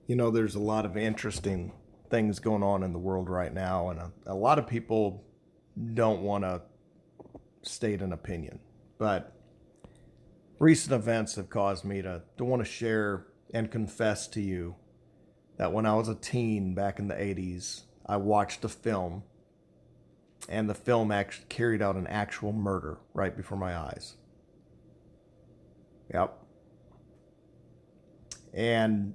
There's a lot of interesting things going on in the world right now, and a lot of people don't want to state an opinion. But recent events have caused me to want to share and confess to you that when I was a teen back in the 80s, I watched a film, and the film actually carried out an actual murder right before my eyes. Yep. And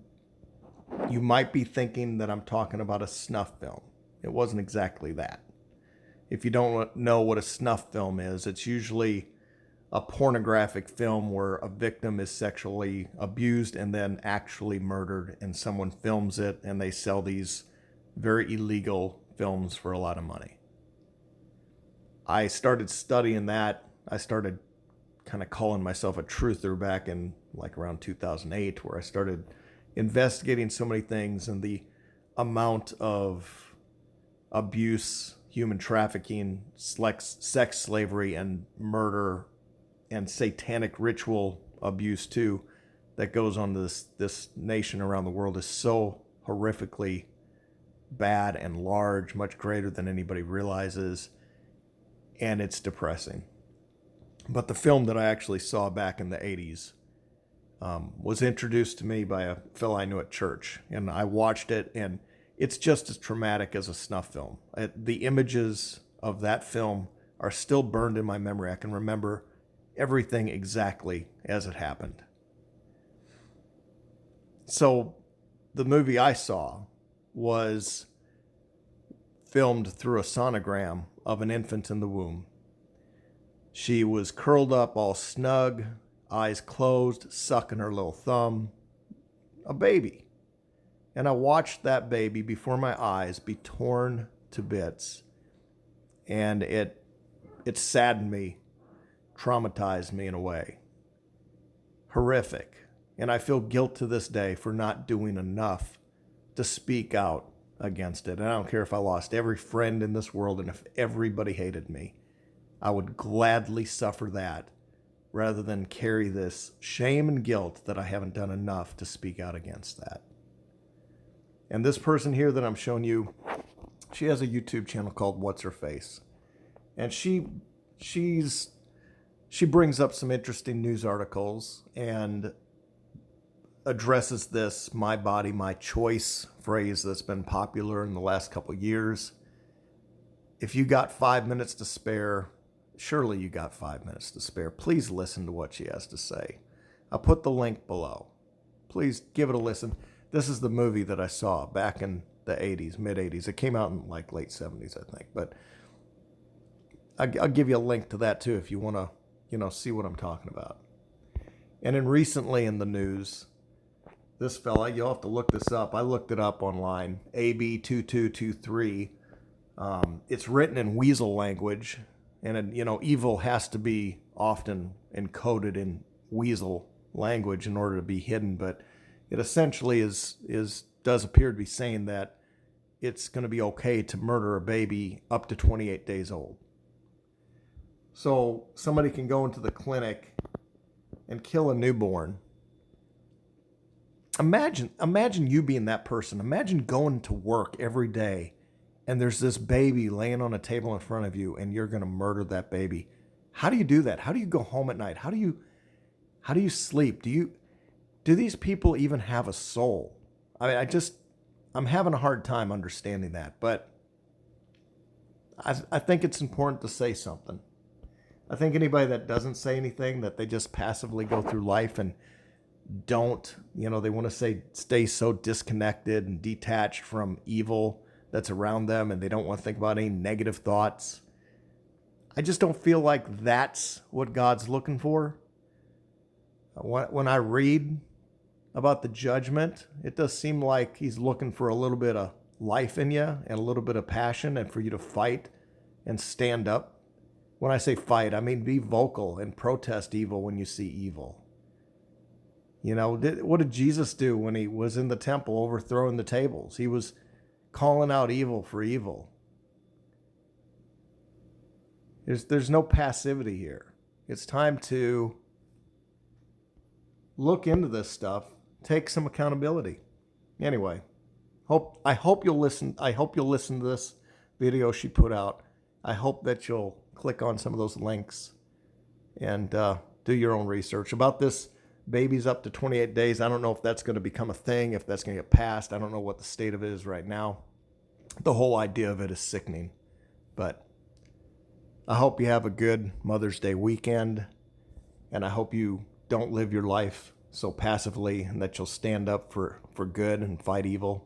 you might be thinking that I'm talking about a snuff film. It wasn't exactly that. If you don't know what a snuff film is, it's usually a pornographic film where a victim is sexually abused and then actually murdered, and someone films it, and they sell these very illegal films for a lot of money. I started studying that. I started kind of calling myself a truther back in like around 2008, where I started investigating so many things and the amount of abuse, human trafficking, sex slavery, and murder and satanic ritual abuse too that goes on this nation around the world is so horrifically bad and large, much greater than anybody realizes, and it's depressing. But the film that I actually saw back in the 80s was introduced to me by a fellow I knew at church, and I watched it, and it's just as traumatic as a snuff film. The images of that film are still burned in my memory. I can remember everything exactly as it happened. So the movie I saw was filmed through a sonogram of an infant in the womb. She was curled up all snug, eyes closed, sucking her little thumb. A baby. And I watched that baby before my eyes be torn to bits. And it saddened me, traumatized me in a way. Horrific. And I feel guilt to this day for not doing enough to speak out against it. And I don't care if I lost every friend in this world and if everybody hated me. I would gladly suffer that rather than carry this shame and guilt that I haven't done enough to speak out against that. And this person here that I'm showing you, she has a YouTube channel called What's Her Face. And she brings up some interesting news articles and addresses this "my body, my choice" phrase that's been popular in the last couple of years. If you got 5 minutes to spare, surely you got 5 minutes to spare, please listen to what she has to say. I'll put the link below. Please give it a listen. This is the movie that I saw back in the 80s, mid-80s. It came out in like late 70s, I think. But I'll give you a link to that too if you want to, see what I'm talking about. And then recently in the news, this fella, you'll have to look this up. I looked it up online, AB2223. It's written in weasel language. And, evil has to be often encoded in weasel language in order to be hidden. But it essentially does appear to be saying that it's going to be okay to murder a baby up to 28 days old. So somebody can go into the clinic and kill a newborn. Imagine you being that person. Imagine going to work every day and there's this baby laying on a table in front of you and you're going to murder that baby. How do you do that? How do you go home at night? How do you sleep? Do these people even have a soul? I mean, I'm having a hard time understanding that, but I think it's important to say something. I think anybody that doesn't say anything, that they just passively go through life and don't, they want to stay so disconnected and detached from evil that's around them, and they don't want to think about any negative thoughts. I just don't feel like that's what God's looking for. When I read about the judgment, it does seem like he's looking for a little bit of life in you and a little bit of passion, and for you to fight and stand up. When I say fight, I mean be vocal and protest evil when you see evil. What did Jesus do when he was in the temple overthrowing the tables? He was calling out evil for evil. There's no passivity here. It's time to look into this stuff, take some accountability. Anyway, I hope you'll listen. I hope you'll listen to this video she put out. I hope that you'll click on some of those links and do your own research about this. Babies up to 28 days. I don't know if that's going to become a thing, if that's going to get passed. I don't know what the state of it is right now. The whole idea of it is sickening. But I hope you have a good Mother's Day weekend, and I hope you don't live your life so passively, and that you'll stand up for good and fight evil.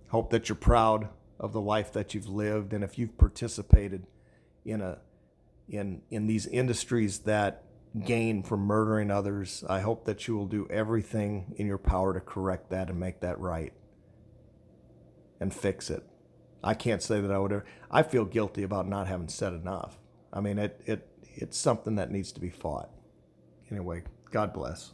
Hope that you're proud of the life that you've lived, and if you've participated in these industries that gain from murdering others, I hope that you will do everything in your power to correct that and make that right and fix it. I can't say that I would ever. I feel guilty about not having said enough. I mean, it's something that needs to be fought. Anyway, God bless.